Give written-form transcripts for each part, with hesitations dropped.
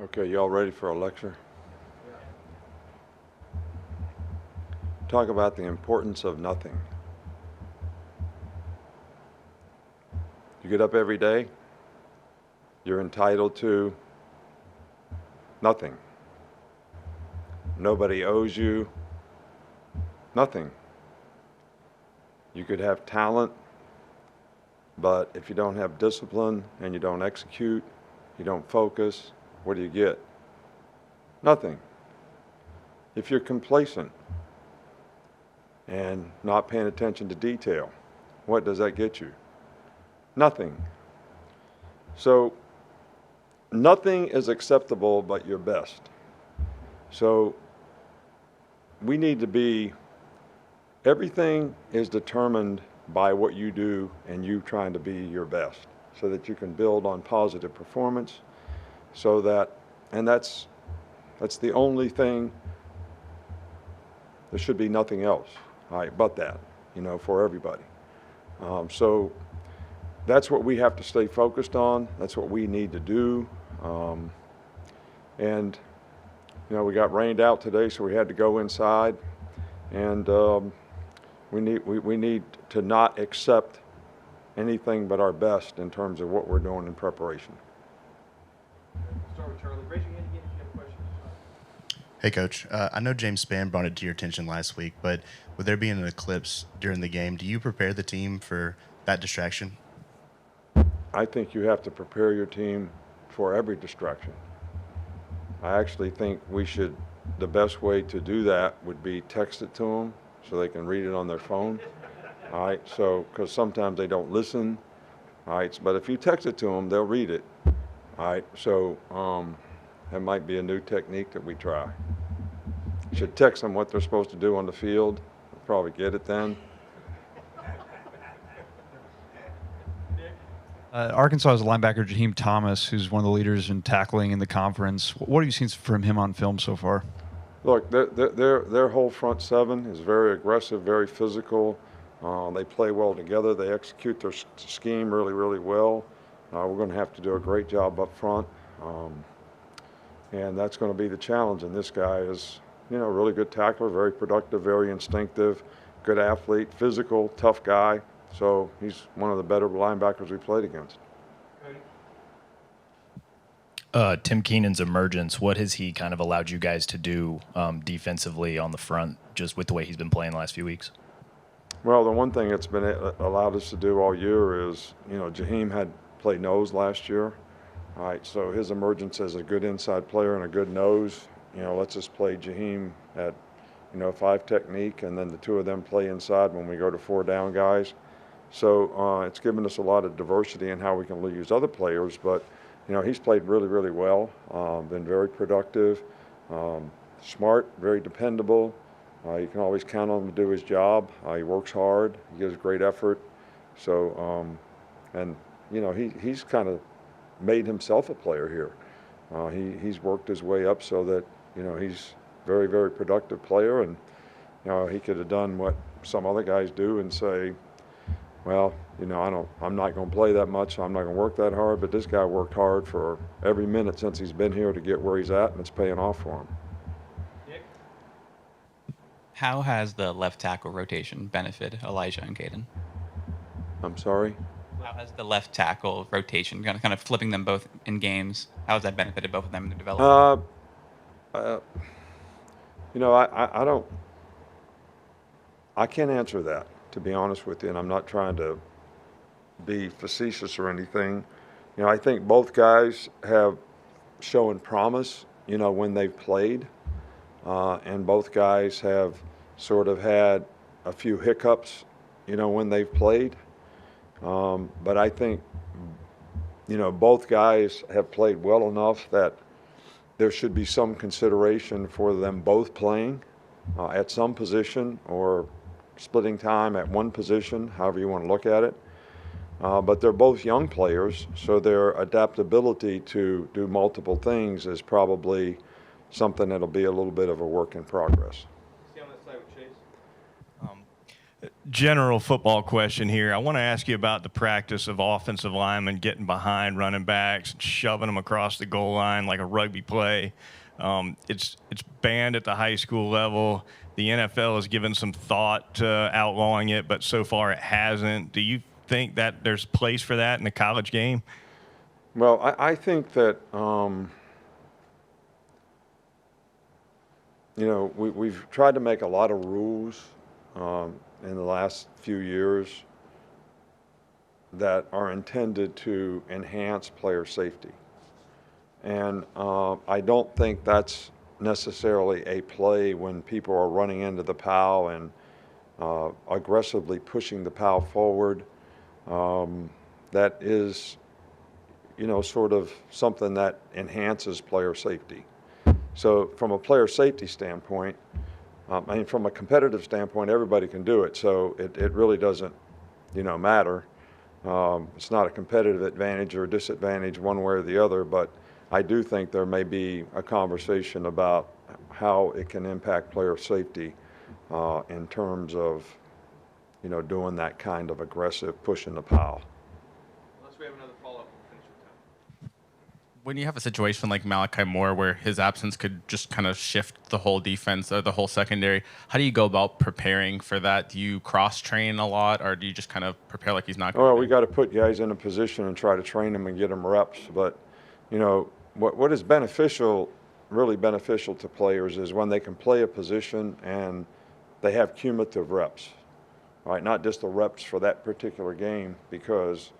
Okay, y'all ready for a lecture? Talk about the importance of nothing. You get up every day, you're entitled to nothing. Nobody owes you nothing. You could have talent, but if you don't have discipline and you don't execute, you don't focus, what do you get? Nothing. If you're complacent and not paying attention to detail, what does that get you? Nothing. So nothing is acceptable but your best. So we need to be, everything is determined by what you do and you trying to be your best so that you can build on positive performance so that, and that's the only thing, there should be nothing else, all right, but that, for everybody. So that's what we have to stay focused on. That's what we need to do. And we got rained out today, so we had to go inside. And we need to not accept anything but our best in terms of what we're doing in preparation. Start with Charlie. Raise your hand again if you have a question. Hey, Coach. I know James Spann brought it to your attention last week, but with there being an eclipse during the game, do you prepare the team for that distraction? I think you have to prepare your team for every distraction. I actually think the best way to do that would be text it to them so they can read it on their phone. All right, so, because sometimes they don't listen. All right, but if you text it to them, they'll read it. All right, so that might be a new technique that we try. You should text them what they're supposed to do on the field. They'll probably get it then. Arkansas's linebacker Jaheim Thomas, who's one of the leaders in tackling in the conference. What have you seen from him on film so far? Look, their whole front seven is very aggressive, very physical. They play well together. They execute their scheme really, really well. We're going to have to do a great job up front, and that's going to be the challenge. And this guy is, a really good tackler, very productive, very instinctive, good athlete, physical, tough guy. So he's one of the better linebackers we played against. Tim Keenan's emergence, what has he kind of allowed you guys to do defensively on the front, just with the way he's been playing the last few weeks? Well, the one thing it's been allowed us to do all year is, Jaheim had played nose last year. All right, so his emergence as a good inside player and a good nose, lets us play Jaheim at, 5 technique, and then the two of them play inside when we go to 4 down guys. So it's given us a lot of diversity in how we can use other players, but he's played really, really well, been very productive, smart, very dependable. You can always count on him to do his job. He works hard, he gives great effort. So, he's kind of made himself a player here. He's worked his way up so that, he's very, very productive player, and, he could have done what some other guys do and say, well, I'm not going to play that much, so I'm not going to work that hard, but this guy worked hard for every minute since he's been here to get where he's at, and it's paying off for him. How has the left tackle rotation benefited Elijah and Caden? I'm sorry? How has the left tackle rotation, kind of flipping them both in games, how has that benefited both of them in their development? I can't answer that, to be honest with you, and I'm not trying to be facetious or anything. I think both guys have shown promise, when they've played, and both guys have sort of had a few hiccups, when they've played. But I think, both guys have played well enough that there should be some consideration for them both playing at some position or splitting time at one position, however you want to look at it. But they're both young players, so their adaptability to do multiple things is probably something that'll be a little bit of a work in progress. Stay on that side with Chase. general football question here. I want to ask you about the practice of offensive linemen getting behind running backs and shoving them across the goal line like a rugby play. It's banned at the high school level. The NFL has given some thought to outlawing it, but so far it hasn't. Do you think that there's place for that in the college game? Well, I think that, we've tried to make a lot of rules in the last few years that are intended to enhance player safety. And I don't think that's necessarily a play when people are running into the POW and aggressively pushing the POW forward. That is, sort of something that enhances player safety. So from a player safety standpoint, from a competitive standpoint, everybody can do it. So it really doesn't, matter. It's not a competitive advantage or disadvantage one way or the other, but I do think there may be a conversation about how it can impact player safety in terms of, doing that kind of aggressive push in the POW. Unless we have another follow-up, we'll finish with time. When you have a situation like Malachi Moore where his absence could just kind of shift the whole defense or the whole secondary, how do you go about preparing for that? Do you cross-train a lot, or do you just kind of prepare like he's not going Well, to? we got to put guys in a position and try to train them and get them reps. But, what is beneficial, really beneficial to players is when they can play a position and they have cumulative reps, right? Not just the reps for that particular game, because,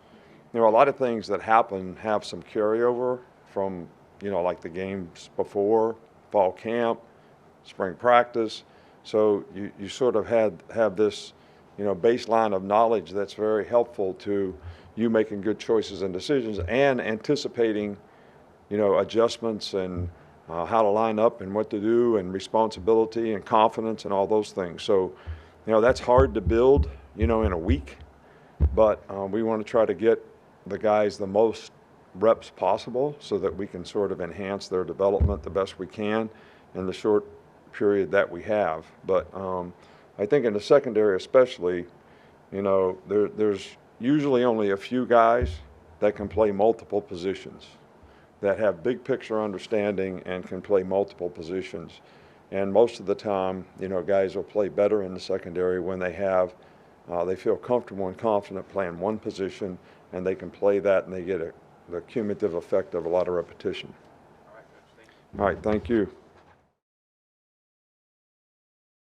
a lot of things that happen have some carryover from, like the games before, fall camp, spring practice. So you sort of have this, baseline of knowledge that's very helpful to you making good choices and decisions and anticipating, adjustments and how to line up and what to do and responsibility and confidence and all those things. So, that's hard to build, in a week, but we want to try to get the guys the most reps possible so that we can sort of enhance their development the best we can in the short period that we have. But I think in the secondary especially, there's usually only a few guys that can play multiple positions, that have big picture understanding and can play multiple positions. And most of the time, guys will play better in the secondary when they feel comfortable and confident playing one position, and they can play that and they get the cumulative effect of a lot of repetition. All right, Coach. Thank you. All right, thank you.